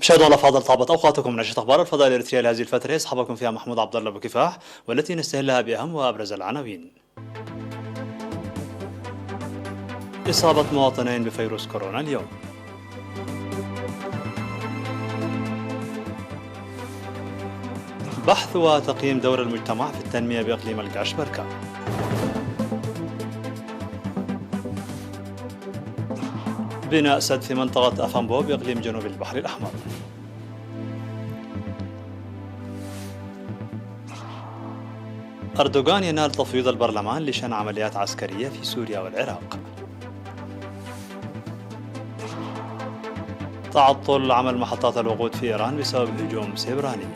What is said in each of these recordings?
مشاهدينا الافاضل، طابت اوقاتكم من نشره اخبار الفضاء الاريتريه لهذه الفتره، يصحبكم فيها محمود عبد الله بكفاح، والتي نستهلها باهم وابرز العناوين. اصابه مواطنين بفيروس كورونا اليوم. بحث وتقييم دور المجتمع في التنميه باقليم القاش بركه. بناء سد في منطقه افامبو باقليم جنوب البحر الاحمر. أردوغان ينال تفويض البرلمان لشن عمليات عسكرية في سوريا والعراق. تعطل عمل محطات الوقود في إيران بسبب هجوم سيبراني.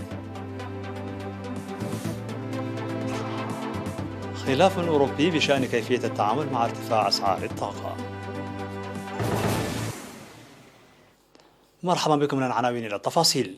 خلاف أوروبي بشأن كيفية التعامل مع ارتفاع أسعار الطاقة. مرحبا بكم من العناوين إلى التفاصيل.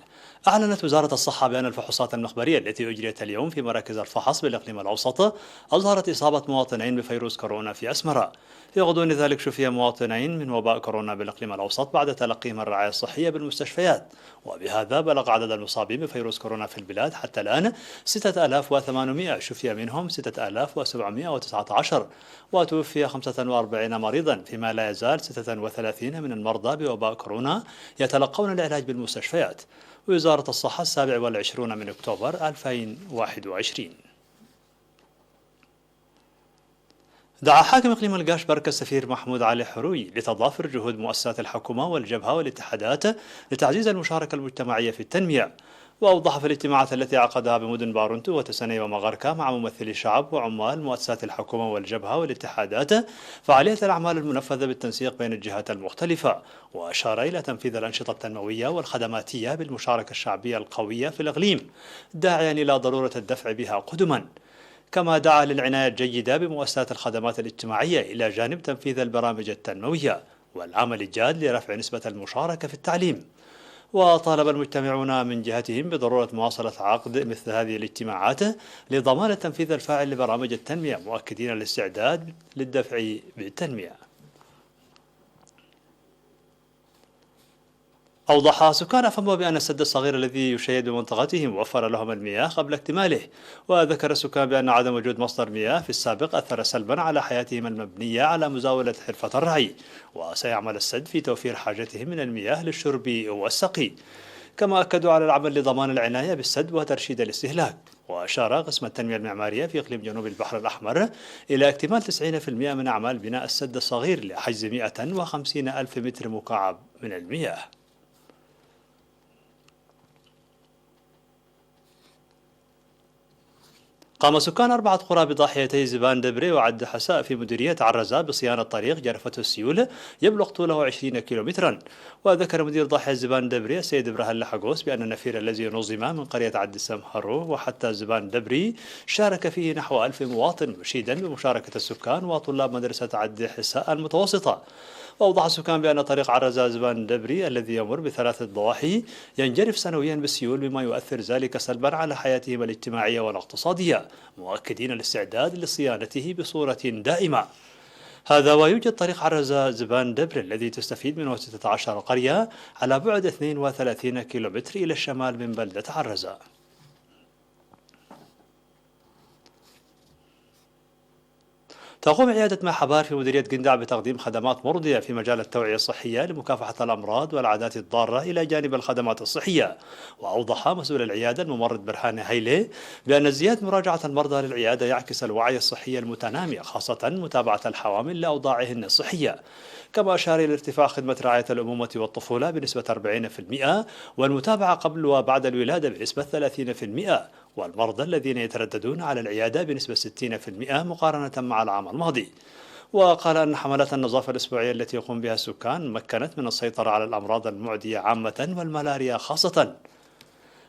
أعلنت وزارة الصحة بأن الفحوصات المخبرية التي أجريت اليوم في مراكز الفحص بالإقليم الأوسط أظهرت إصابة مواطنين بفيروس كورونا في أسمرة. في غضون ذلك شفي مواطنين من وباء كورونا بالإقليم الأوسط بعد تلقيهم الرعاية الصحية بالمستشفيات، وبهذا بلغ عدد المصابين بفيروس كورونا في البلاد حتى الآن 6800، شفي منهم 6719، وتوفي 45 مريضا، فيما لا يزال 36 من المرضى بوباء كورونا يتلقون العلاج بالمستشفيات. وزارة الصحة 27 من أكتوبر 2021. دعا حاكم إقليم القاش بركة السفير محمود علي حروي لتضافر جهود مؤسسات الحكومة والجبهة والاتحادات لتعزيز المشاركة المجتمعية في التنمية. وأوضح في الاجتماعات التي عقدها بمدن بارونتو وتسني ومغاركا مع ممثلي الشعب وعمال مؤسسات الحكومة والجبهة والاتحادات فعالية الأعمال المنفذة بالتنسيق بين الجهات المختلفة، وأشار إلى تنفيذ الأنشطة التنموية والخدماتية بالمشاركة الشعبية القوية في الإقليم، داعيا إلى ضرورة الدفع بها قدما. كما دعا للعناية الجيدة بمؤسسات الخدمات الاجتماعية إلى جانب تنفيذ البرامج التنموية والعمل الجاد لرفع نسبة المشاركة في التعليم. وطالب المجتمعون من جهتهم بضرورة مواصلة عقد مثل هذه الاجتماعات لضمان التنفيذ الفاعل لبرامج التنمية، مؤكدين الاستعداد للدفع بالتنمية. أوضح سكان أفامبو بأن السد الصغير الذي يشيد بمنطقتهم وفر لهم المياه قبل اكتماله، وذكر السكان بأن عدم وجود مصدر مياه في السابق أثر سلبا على حياتهم المبنية على مزاولة حرفة الرعي، وسيعمل السد في توفير حاجتهم من المياه للشرب والسقي. كما أكدوا على العمل لضمان العناية بالسد وترشيد الاستهلاك. وأشار قسم التنمية المعمارية في إقليم جنوب البحر الأحمر إلى اكتمال 90% من أعمال بناء السد الصغير لحجز 150 ألف متر مكعب من المياه. قام سكان 4 قرى بضاحيتي زبان دبري وعد حساء في مديرية عرزة بصيانة طريق جرفته السيول يبلغ طوله 20 كيلومترا. وذكر مدير ضاحية زبان دبري السيد إبراهيم لحقوس بأن النفير الذي نظم من قرية عد السمهرو وحتى زبان دبري شارك فيه نحو 1000 مواطن، مشيدا بمشاركة السكان وطلاب مدرسة عد حساء المتوسطة. وأوضح السكان بأن طريق عرزة زبان دبري الذي يمر ب3 ضواحي ينجرف سنويا بالسيول، بما يؤثر ذلك سلبا على حياتهم الاجتماعية والاقتصادية، مؤكدين الاستعداد لصيانته بصورة دائمة. هذا ويوجد طريق عرزة زبان دبر الذي تستفيد منه 16 قرية على بعد 32 كيلومتر إلى الشمال من بلدة عرزة. تقوم عيادة محبار في مديرية قندع بتقديم خدمات مرضية في مجال التوعية الصحية لمكافحة الأمراض والعادات الضارة إلى جانب الخدمات الصحية. وأوضح مسؤول العيادة الممرض برهان هيلي بأن ازدياد مراجعة المرضى للعيادة يعكس الوعي الصحي المتنامي، خاصة متابعة الحوامل لأوضاعهن الصحية. كما أشار إلى ارتفاع خدمة رعاية الأمومة والطفولة بنسبة 40%، والمتابعة قبل وبعد الولادة بنسبة 30%، والمرضى الذين يترددون على العيادة بنسبة 60% مقارنة مع العام الماضي. وقال أن حملات النظافة الأسبوعية التي يقوم بها السكان مكنت من السيطرة على الأمراض المعدية عامة والملاريا خاصة.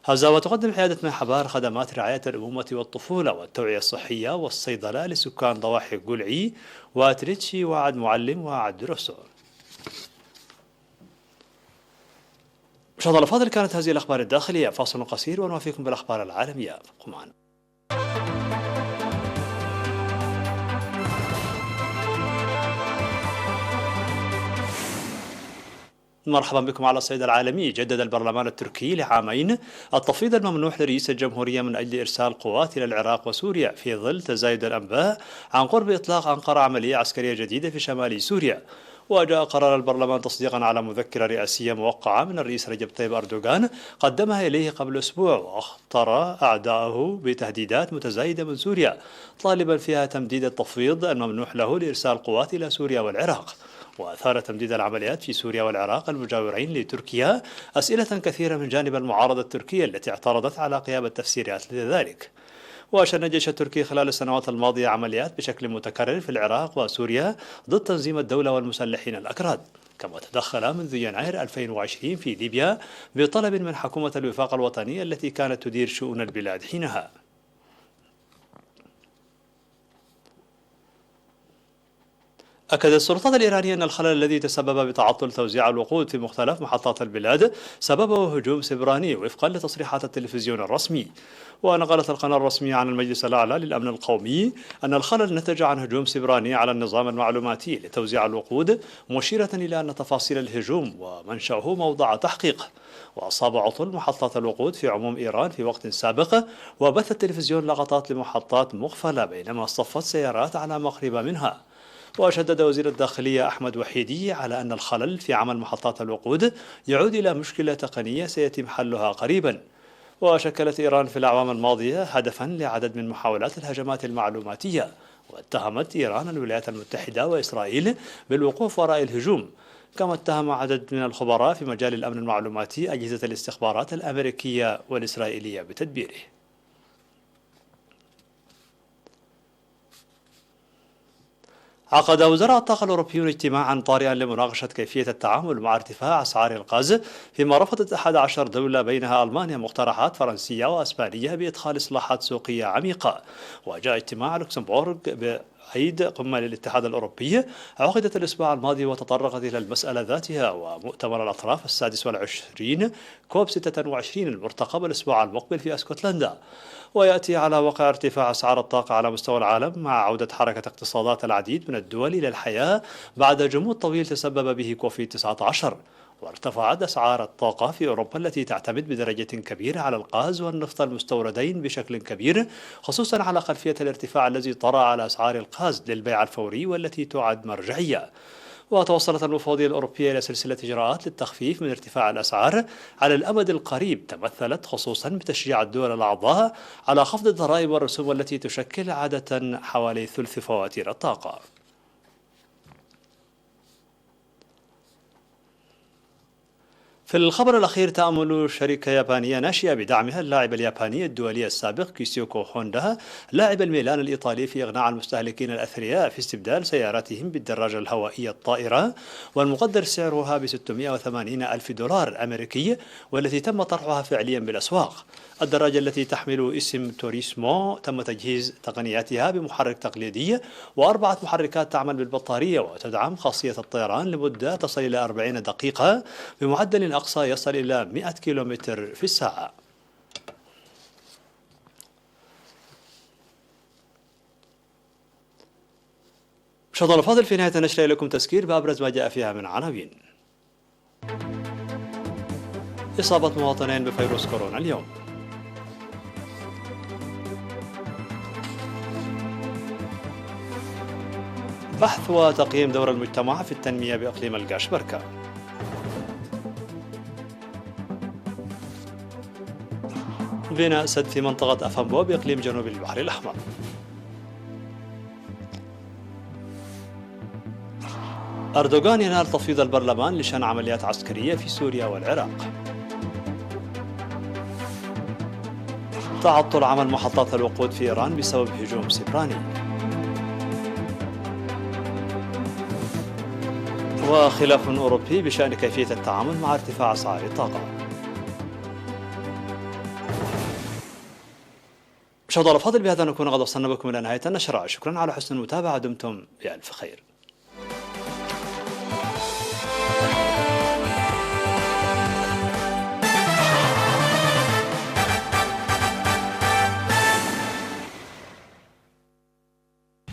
هذا وتقدم عيادة محبار خدمات رعاية الأمومة والطفولة والتوعية الصحية والصيدلة لسكان ضواحي قلعي وتريتشي وعد معلم وعد روسو. مشاهدينا الأفاضل، كانت هذه الأخبار الداخلية. فاصل قصير ونوافيكم بالأخبار العالمية. ابقوا معنا. مرحبا بكم على الصعيد العالمي. جدد البرلمان التركي لعامين التفويض الممنوح لرئيس الجمهورية من أجل إرسال قوات إلى العراق وسوريا في ظل تزايد الأنباء عن قرب إطلاق أنقرة عملية عسكرية جديدة في شمال سوريا. وجاء قرار البرلمان تصديقا على مذكرة رئاسية موقعة من الرئيس رجب طيب أردوغان قدمها إليه قبل أسبوع، واخطر أعداءه بتهديدات متزايدة من سوريا طالبا فيها تمديد التفويض الممنوح له لإرسال قوات إلى سوريا والعراق. وأثار تمديد العمليات في سوريا والعراق المجاورين لتركيا أسئلة كثيرة من جانب المعارضة التركية التي اعترضت على قيام التفسيرات لذلك. وأشن الجيش التركي خلال السنوات الماضية عمليات بشكل متكرر في العراق وسوريا ضد تنظيم الدولة والمسلحين الأكراد، كما تدخل منذ يناير 2020 في ليبيا بطلب من حكومة الوفاق الوطني التي كانت تدير شؤون البلاد حينها. أكدت السلطات الإيرانية أن الخلل الذي تسبب بتعطل توزيع الوقود في مختلف محطات البلاد سببه هجوم سبراني وفقا لتصريحات التلفزيون الرسمي. ونقلت القناة الرسمية عن المجلس الأعلى للأمن القومي أن الخلل نتج عن هجوم سبراني على النظام المعلوماتي لتوزيع الوقود، مشيرة إلى أن تفاصيل الهجوم ومنشأه موضع تحقيق. وأصاب عطل محطات الوقود في عموم إيران في وقت سابق، وبث التلفزيون لقطات لمحطات مقفلة بينما اصطفت سيارات على مقرب منها. وشدد وزير الداخلية أحمد وحيدي على أن الخلل في عمل محطات الوقود يعود إلى مشكلة تقنية سيتم حلها قريبا. وشكلت إيران في الأعوام الماضية هدفا لعدد من محاولات الهجمات المعلوماتية، واتهمت إيران الولايات المتحدة وإسرائيل بالوقوف وراء الهجوم، كما اتهم عدد من الخبراء في مجال الأمن المعلوماتي أجهزة الاستخبارات الأمريكية والإسرائيلية بتدبيره. عقد وزراء الطاقة الأوروبيون اجتماعا طارئا لمناقشة كيفية التعامل مع ارتفاع أسعار الغاز، فيما رفضت 11 دولة بينها ألمانيا مقترحات فرنسية وأسبانية بإدخال إصلاحات سوقية عميقة. وجاء اجتماع لوكسمبورغ عيد قمة للاتحاد الأوروبي عقدت الأسبوع الماضي وتطرقت إلى المسألة ذاتها. ومؤتمر الأطراف السادس والعشرين كوب 26 المرتقب الأسبوع المقبل في اسكتلندا، ويأتي على وقع ارتفاع أسعار الطاقة على مستوى العالم مع عودة حركة اقتصادات العديد من الدول إلى الحياة بعد جمود طويل تسبب به كوفيد 19. وارتفعت أسعار الطاقة في أوروبا التي تعتمد بدرجة كبيرة على الغاز والنفط المستوردين بشكل كبير، خصوصا على خلفية الارتفاع الذي طرأ على أسعار الغاز للبيع الفوري والتي تعد مرجعية. وتوصلت المفوضية الأوروبية إلى سلسلة إجراءات للتخفيف من ارتفاع الأسعار على الأمد القريب، تمثلت خصوصا بتشجيع الدول الأعضاء على خفض الضرائب والرسوم التي تشكل عادة حوالي ثلث فواتير الطاقة. في الخبر الأخير، تأمل شركة يابانية ناشئة بدعمها اللاعب الياباني الدولي السابق كيسيوكو هوندا لاعب الميلان الإيطالي في إقناع المستهلكين الأثرياء في استبدال سياراتهم بالدراجة الهوائية الطائرة، والمقدر سعرها ب 680 ألف دولار أمريكي، والتي تم طرحها فعليا بالأسواق. الدراجة التي تحمل اسم توريسمو تم تجهيز تقنياتها بمحرك تقليدي وأربعة محركات تعمل بالبطارية، وتدعم خاصية الطيران لمدة تصل إلى 40 دقيقة بمعدل أقصى يصل إلى 100 كيلومتر في الساعة. مشاهدينا الفاضل، في نهاية النشرة لكم تذكير بأبرز ما جاء فيها من عناوين. إصابة مواطنين بفيروس كورونا اليوم. بحث وتقييم دور المجتمع في التنمية بإقليم القاشبركة. بناء سد في منطقة أفنبو بإقليم جنوب البحر الأحمر. أردوغان ينال تفويض البرلمان لشن عمليات عسكرية في سوريا والعراق. تعطل عمل محطات الوقود في إيران بسبب هجوم سبراني. وخلاف أوروبي بشأن كيفية التعامل مع ارتفاع أسعار الطاقة. مشاهدينا الأفاضل، بهذا نكون قد وصلنا بكم إلى نهاية النشرة. شكرا على حسن المتابعة، دمتم بألف خير.